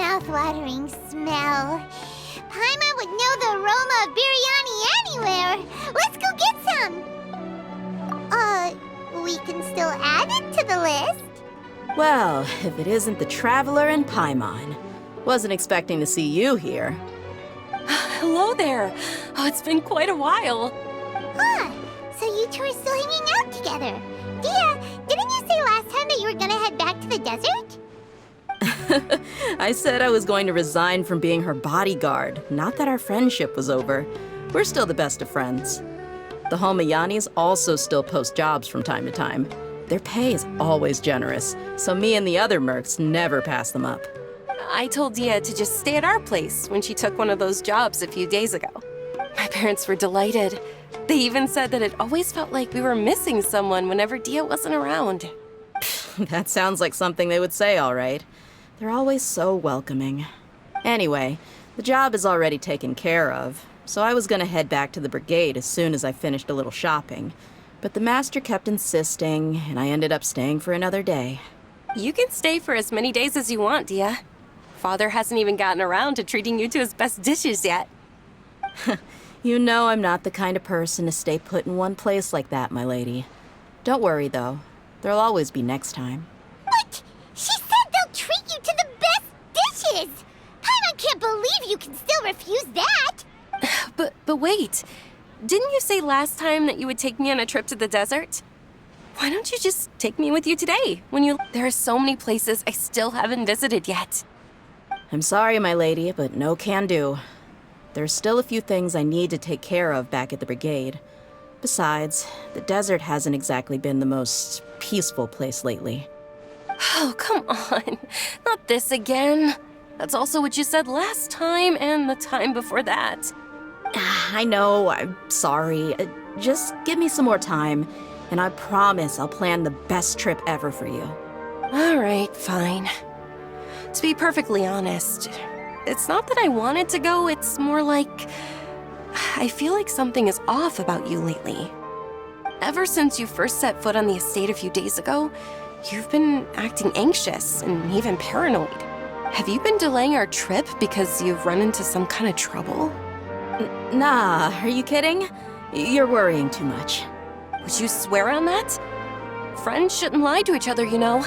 mouth-watering smell. Paimon would know the aroma of biryani anywhere. Let's go get some. We can still add it to the list. Well, if it isn't the Traveler and Paimon. Wasn't expecting to see you here. Hello there. Oh, it's been quite a while. Ah, so you two are still hanging out together. Dia, didn't you say last time that you were gonna head back to the desert? I said I was going to resign from being her bodyguard, not that our friendship was over. We're still the best of friends. The Homayanis also still post jobs from time to time. Their pay is always generous, so me and the other mercs never pass them up. I told Dia to just stay at our place when she took one of those jobs a few days ago. My parents were delighted. They even said that it always felt like we were missing someone whenever Dia wasn't around. That sounds like something they would say, all right. They're always so welcoming. Anyway, the job is already taken care of, so I was gonna head back to the brigade as soon as I finished a little shopping. But the master kept insisting, and I ended up staying for another day. You can stay for as many days as you want, Dia. Father hasn't even gotten around to treating you to his best dishes yet. You know I'm not the kind of person to stay put in one place like that, my lady. Don't worry, though. There'll always be next time. What? She said they'll treat you to the best dishes! Paimon can't believe you can still refuse that! But wait. Didn't you say last time that you would take me on a trip to the desert? Why don't you just take me with you today? There are so many places I still haven't visited yet. I'm sorry, my lady, but no can do. There's still a few things I need to take care of back at the brigade. Besides, the desert hasn't exactly been the most peaceful place lately. Oh, come on. Not this again. That's also what you said last time and the time before that. I know, I'm sorry. Just give me some more time, and I promise I'll plan the best trip ever for you. All right, fine. To be perfectly honest, it's not that I wanted to go, it's more like I feel like something is off about you lately. Ever since you first set foot on the estate a few days ago, you've been acting anxious and even paranoid. Have you been delaying our trip because you've run into some kind of trouble? Nah, are you kidding? You're worrying too much. Would you swear on that? Friends shouldn't lie to each other, you know.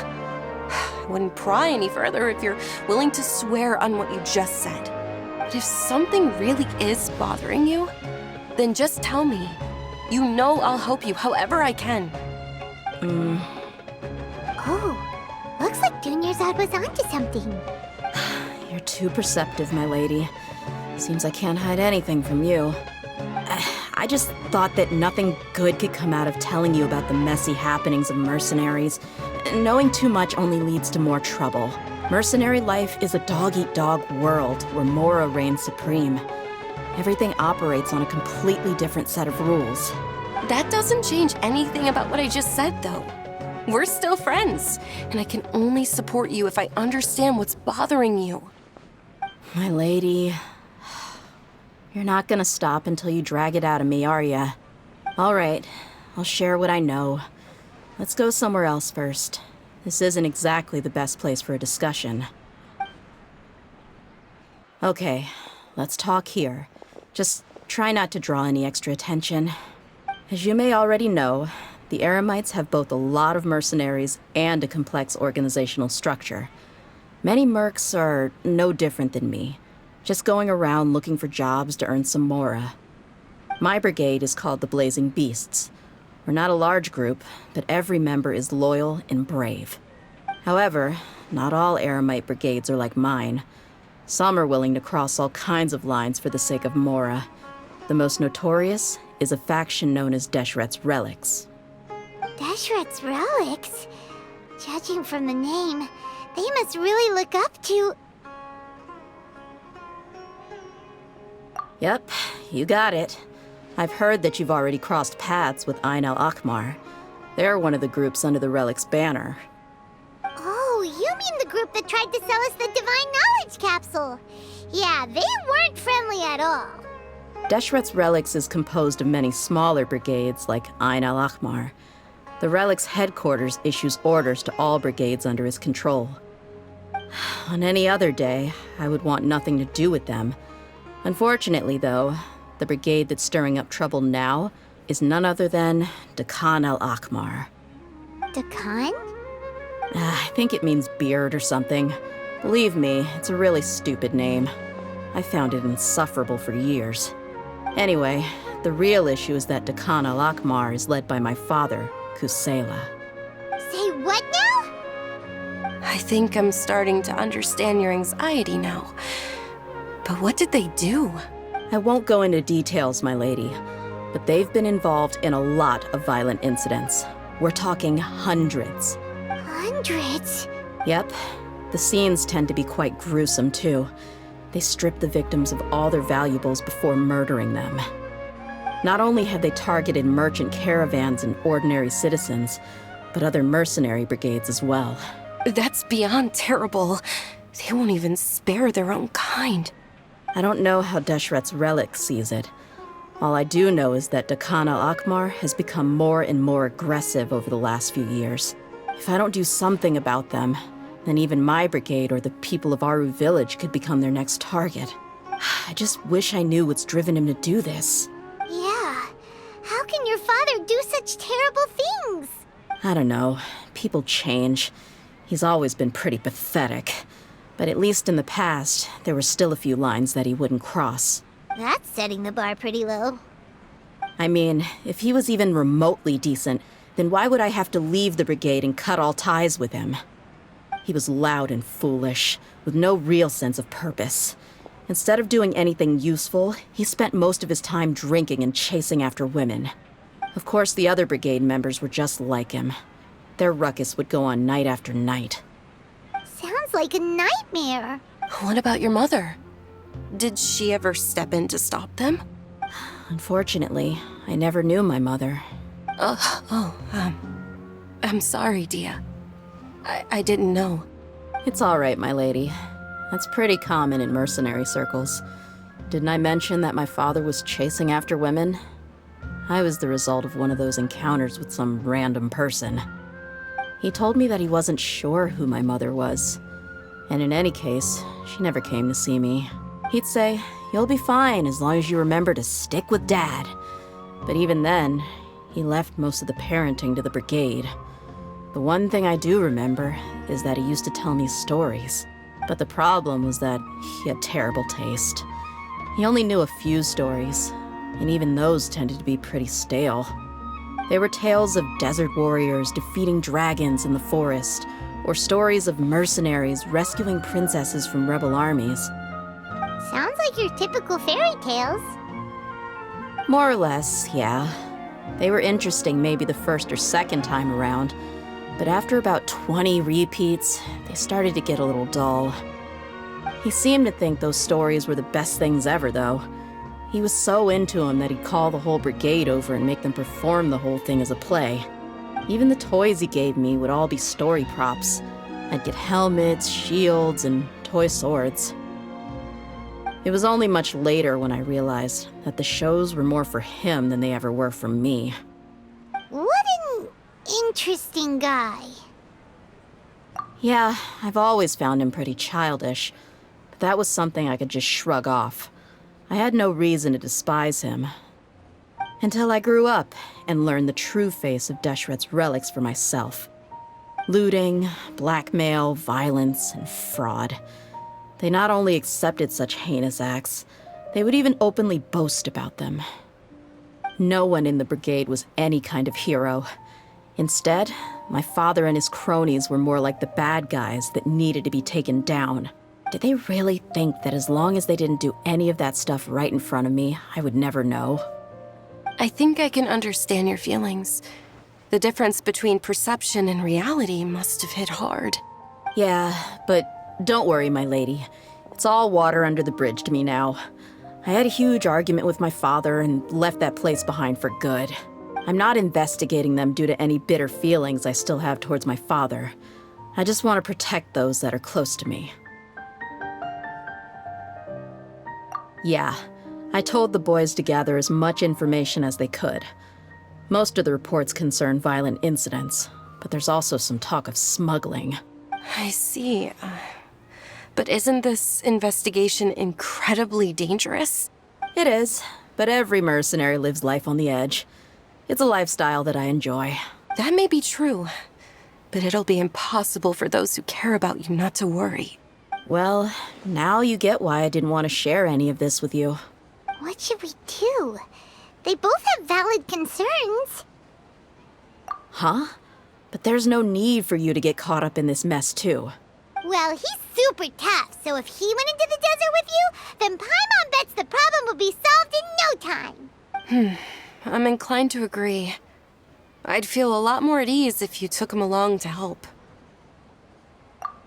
I wouldn't pry any further if you're willing to swear on what you just said. But if something really is bothering you, then just tell me. You know I'll help you however I can. Oh, looks like Dunyarzad was onto something. You're too perceptive, my lady. Seems I can't hide anything from you. I just thought that nothing good could come out of telling you about the messy happenings of mercenaries. Knowing too much only leads to more trouble. Mercenary life is a dog-eat-dog world where Mora reigns supreme. Everything operates on a completely different set of rules. That doesn't change anything about what I just said, though. We're still friends, and I can only support you if I understand what's bothering you. My lady, you're not gonna stop until you drag it out of me, are ya? All right, I'll share what I know. Let's go somewhere else first. This isn't exactly the best place for a discussion. Okay, let's talk here. Just try not to draw any extra attention. As you may already know, the Eremites have both a lot of mercenaries and a complex organizational structure. Many mercs are no different than me, just going around looking for jobs to earn some mora. My brigade is called the Blazing Beasts. We're not a large group, but every member is loyal and brave. However, not all Eremite brigades are like mine. Some are willing to cross all kinds of lines for the sake of mora. The most notorious is a faction known as Deshret's Relics. Deshret's Relics? Judging from the name, they must really look up to... Yep, you got it. I've heard that you've already crossed paths with Ain al-Akmar. They're one of the groups under the Relic's banner. Oh, you mean the group that tried to sell us the Divine Knowledge Capsule? Yeah, they weren't friendly at all. Deshret's Relics is composed of many smaller brigades like Ain al-Akmar. The Relic's headquarters issues orders to all brigades under his control. On any other day, I would want nothing to do with them. Unfortunately, though, the brigade that's stirring up trouble now is none other than Dakan al-Akmar. Dakan? I think it means beard or something. Believe me, it's a really stupid name. I found it insufferable for years. Anyway, the real issue is that Dakan al-Akmar is led by my father, Kusela. Say what now? I think I'm starting to understand your anxiety now. But what did they do? I won't go into details, my lady, but they've been involved in a lot of violent incidents. We're talking hundreds. Hundreds? Yep. The scenes tend to be quite gruesome, too. They strip the victims of all their valuables before murdering them. Not only have they targeted merchant caravans and ordinary citizens, but other mercenary brigades as well. That's beyond terrible. They won't even spare their own kind. I don't know how Deshret's relic sees it. All I do know is that Dakan al-Akmar has become more and more aggressive over the last few years. If I don't do something about them, then even my brigade or the people of Aru village could become their next target. I just wish I knew what's driven him to do this. Yeah. How can your father do such terrible things? I don't know. People change. He's always been pretty pathetic. But at least in the past, there were still a few lines that he wouldn't cross. That's setting the bar pretty low. I mean, if he was even remotely decent, then why would I have to leave the brigade and cut all ties with him? He was loud and foolish, with no real sense of purpose. Instead of doing anything useful, he spent most of his time drinking and chasing after women. Of course, the other brigade members were just like him. Their ruckus would go on night after night. Sounds like a nightmare. What about your mother? Did she ever step in to stop them? Unfortunately, I never knew my mother. I'm sorry, Dia. I didn't know. It's all right, my lady. That's pretty common in mercenary circles. Didn't I mention that my father was chasing after women? I was the result of one of those encounters with some random person. He told me that he wasn't sure who my mother was. And in any case, she never came to see me. He'd say, "You'll be fine as long as you remember to stick with Dad." But even then, he left most of the parenting to the brigade. The one thing I do remember is that he used to tell me stories. But the problem was that he had terrible taste. He only knew a few stories, and even those tended to be pretty stale. They were tales of desert warriors defeating dragons in the forest, or stories of mercenaries rescuing princesses from rebel armies. Sounds like your typical fairy tales. More or less, yeah. They were interesting maybe the first or second time around, but after about 20 repeats, they started to get a little dull. He seemed to think those stories were the best things ever, though. He was so into them that he'd call the whole brigade over and make them perform the whole thing as a play. Even the toys he gave me would all be story props. I'd get helmets, shields, and toy swords. It was only much later when I realized that the shows were more for him than they ever were for me. What an interesting guy. Yeah, I've always found him pretty childish, but that was something I could just shrug off. I had no reason to despise him. Until I grew up and learned the true face of Deshret's relics for myself. Looting, blackmail, violence, and fraud. They not only accepted such heinous acts, they would even openly boast about them. No one in the brigade was any kind of hero. Instead, my father and his cronies were more like the bad guys that needed to be taken down. Did they really think that as long as they didn't do any of that stuff right in front of me, I would never know? I think I can understand your feelings. The difference between perception and reality must have hit hard. Yeah, but don't worry, my lady. It's all water under the bridge to me now. I had a huge argument with my father and left that place behind for good. I'm not investigating them due to any bitter feelings I still have towards my father. I just want to protect those that are close to me. Yeah, I told the boys to gather as much information as they could. Most of the reports concern violent incidents, but there's also some talk of smuggling. I see. But isn't this investigation incredibly dangerous? It is, but every mercenary lives life on the edge. It's a lifestyle that I enjoy. That may be true, but it'll be impossible for those who care about you not to worry. Well, now you get why I didn't want to share any of this with you. What should we do? They both have valid concerns. Huh? But there's no need for you to get caught up in this mess, too. Well, he's super tough, so if he went into the desert with you, then Paimon bets the problem will be solved in no time. I'm inclined to agree. I'd feel a lot more at ease if you took him along to help.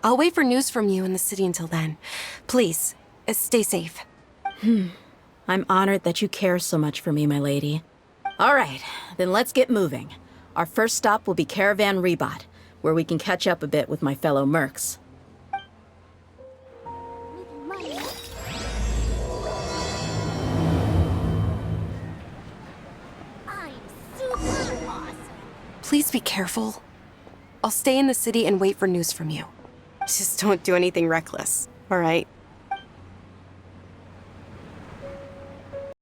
I'll wait for news from you in the city until then. Please, stay safe. I'm honored that you care so much for me, my lady. All right, then let's get moving. Our first stop will be Caravan Rebot, where we can catch up a bit with my fellow mercs. I'm super awesome. Please be careful. I'll stay in the city and wait for news from you. Just don't do anything reckless, all right?